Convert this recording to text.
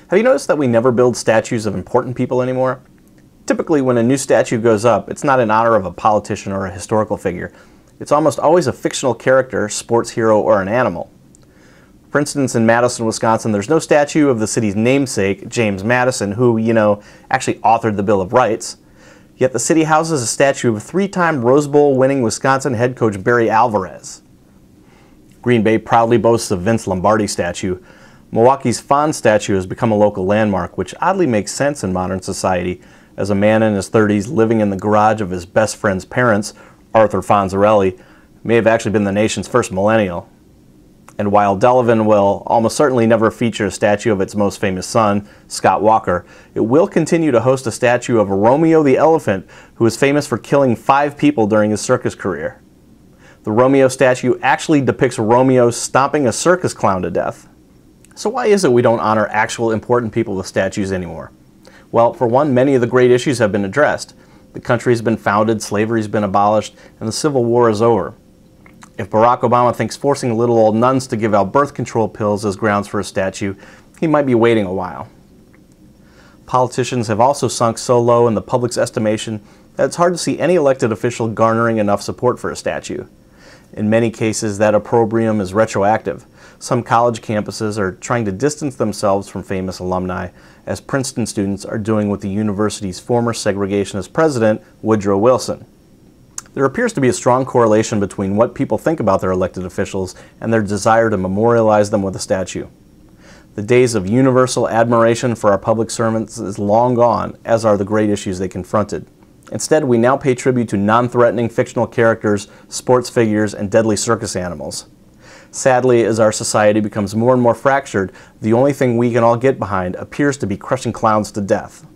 Have you noticed that we never build statues of important people anymore? Typically, when a new statue goes up, it's not in honor of a politician or a historical figure. It's almost always a fictional character, sports hero, or an animal. For instance, in Madison, Wisconsin, there's no statue of the city's namesake, James Madison, who, actually authored the Bill of Rights. Yet the city houses a statue of three-time Rose Bowl winning Wisconsin head coach Barry Alvarez. Green Bay proudly boasts a Vince Lombardi statue. Milwaukee's Fonz statue has become a local landmark, which oddly makes sense in modern society, as a man in his 30s living in the garage of his best friend's parents, Arthur Fonzarelli, may have actually been the nation's first millennial. And while Delavan will almost certainly never feature a statue of its most famous son, Scott Walker, it will continue to host a statue of Romeo the elephant, who is famous for killing 5 people during his circus career. The Romeo statue actually depicts Romeo stomping a circus clown to death. So why is it we don't honor actual important people with statues anymore? Well, for one, many of the great issues have been addressed. The country has been founded, slavery has been abolished, and the Civil War is over. If Barack Obama thinks forcing little old nuns to give out birth control pills as grounds for a statue, he might be waiting a while. Politicians have also sunk so low in the public's estimation that it's hard to see any elected official garnering enough support for a statue. In many cases, that opprobrium is retroactive. Some college campuses are trying to distance themselves from famous alumni, as Princeton students are doing with the university's former segregationist president, Woodrow Wilson. There appears to be a strong correlation between what people think about their elected officials and their desire to memorialize them with a statue. The days of universal admiration for our public servants is long gone, as are the great issues they confronted. Instead, we now pay tribute to non-threatening fictional characters, sports figures, and deadly circus animals. Sadly, as our society becomes more and more fractured, the only thing we can all get behind appears to be crushing clowns to death.